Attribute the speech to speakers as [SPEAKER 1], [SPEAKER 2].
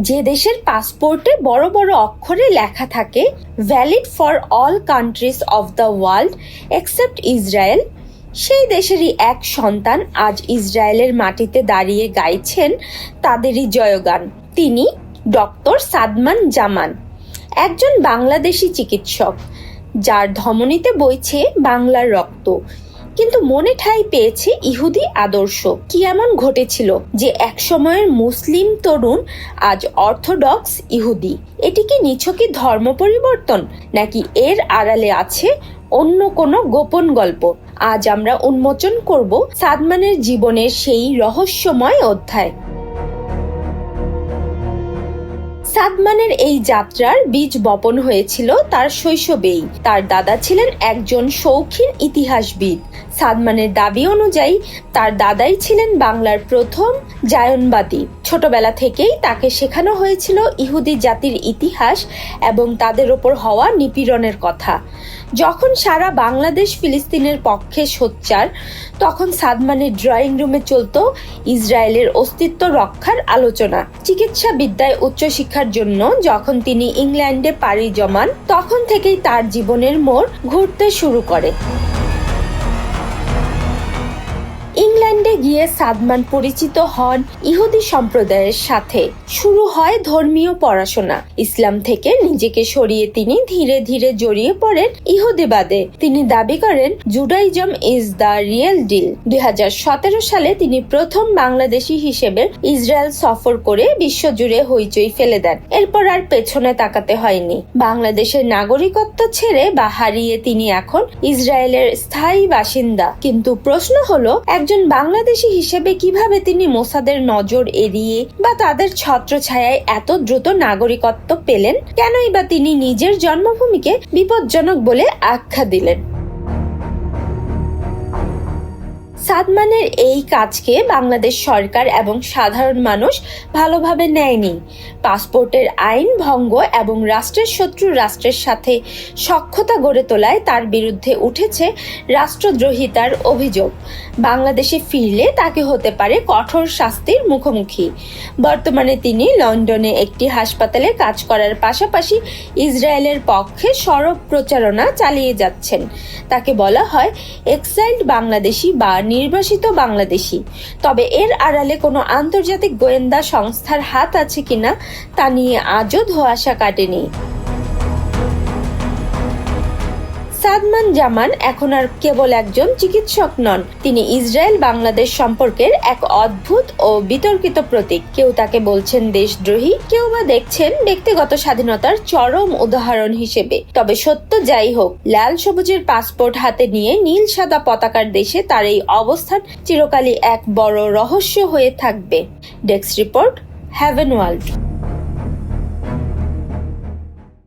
[SPEAKER 1] যে দেশের পাসপোর্টে বড় বড় অক্ষরে লেখা থাকে valid for all countries of the world except Israel, সেই দেশেরই এক সন্তান আজ ইসরায়েলের মাটিতে দাঁড়িয়ে গাইছেন তাদেরই জয়গান। তিনি ডক্টর সাদমান জামান, একজন বাংলাদেশি চিকিৎসক যার ধমনীতে বইছে বাংলার রক্ত, কিন্তু মনে ঠাঁই পেয়েছে ইহুদি আদর্শ। কি এমন ঘটেছিল যে এক সময়ের মুসলিম তরুণ আজ অর্থোডক্স ইহুদি? এটি কি নিছকই ধর্ম পরিবর্তন, নাকি এর আড়ালে আছে অন্য কোনো গোপন গল্প? আজ আমরা উন্মোচন করব সাদমানের জীবনের সেই রহস্যময় অধ্যায়। সাদমানের এই যাত্রার বীজ বপন হয়েছিল তার শৈশবেই। তার দাদা ছিলেন একজন শৌখিন ইতিহাসবিদ। সাদমানের দাবি অনুযায়ী তার দাদাই ছিলেন বাংলার প্রথম জায়নবাদী। ছোটবেলা থেকেই তাকে শেখানো হয়েছিল ইহুদি জাতির ইতিহাস এবং তাদের ওপর হওয়া নিপীড়নের কথা। যখন সারা বাংলাদেশ ফিলিস্তিনের পক্ষে সোচ্চার, তখন সাদমানের ড্রয়িং রুমে চলত ইসরায়েলের অস্তিত্ব রক্ষার আলোচনা। চিকিৎসা বিদ্যায় উচ্চশিক্ষার জন্য যখন তিনি ইংল্যান্ডে পাড়ি জমান, তখন থেকেই তার জীবনের মোড় ঘুরতে শুরু করে। ইংল্যান্ডে গিয়ে সাদমান পরিচিত হন ইহুদি সম্প্রদায়ের সাথে। শুরু হয় ধর্মীয় পড়াশোনা। ইসলাম থেকে নিজেকে সরিয়ে তিনি ধীরে ধীরে জড়িয়ে পড়েন ইহুদিবাদে। তিনি দাবি করেন Judaism is the real deal. 2017 সালে তিনি প্রথম বাংলাদেশি হিসেবে ইসরায়েল সফর করে বিশ্বজুড়ে হইচই ফেলে দেন। এরপর আর পেছনে তাকাতে হয়নি। বাংলাদেশের নাগরিকত্ব ছেড়ে বা হারিয়ে তিনি এখন ইসরায়েলের স্থায়ী বাসিন্দা। কিন্তু প্রশ্ন হলো, একজন বাংলাদেশি হিসেবে কিভাবে তিনি মোসাদের নজর এড়িয়ে বা তাদের ছত্রছায়ায় এত দ্রুত নাগরিকত্ব পেলেন? কেনই বা তিনি নিজের জন্মভূমিকে বিপজ্জনক বলে আখ্যা দিলেন? সাদমানের এই কাজকে বাংলাদেশ সরকার এবং সাধারণ মানুষ ভালোভাবে নেয়নি। পাসপোর্টের আইন ভঙ্গ এবং রাষ্ট্রের শত্রু রাষ্ট্রের সাথে সখ্যতা গড়ে তোলায় তার বিরুদ্ধে উঠেছে রাষ্ট্রদ্রোহিতার অভিযোগ। বাংলাদেশে ফিরলে তাকে হতে পারে কঠোর শাস্তির মুখোমুখি। বর্তমানে তিনি লন্ডনে একটি হাসপাতালে কাজ করার পাশাপাশি ইসরায়েলের পক্ষে সরব প্রচারণা চালিয়ে যাচ্ছেন। তাকে বলা হয় এক্সাইলড বাংলাদেশি বা নির্বাসিত বাংলাদেশি। তবে এর আড়ালে কোনো আন্তর্জাতিক গোয়েন্দা সংস্থার হাত আছে কিনা তা নিয়ে আজও ধোঁয়াশা কাটেনি। সাদমান জামান এখন আর কেবল একজন চিকিৎসক নন, তিনি ইসরায়েল বাংলাদেশ সম্পর্কের এক অদ্ভুত ও বিতর্কিত প্রতীক। কেউ তাকে বলছেন দেশদ্রোহী, কেউ বা দেখছেন ব্যক্তিগত স্বাধীনতার চরম উদাহরণ হিসেবে। তবে সত্য যাই হোক, লাল সবুজের পাসপোর্ট হাতে নিয়ে নীল সাদা পতাকার দেশে তার এই অবস্থান চিরকালই এক বড় রহস্য হয়ে থাকবে। Desk report, heaven world.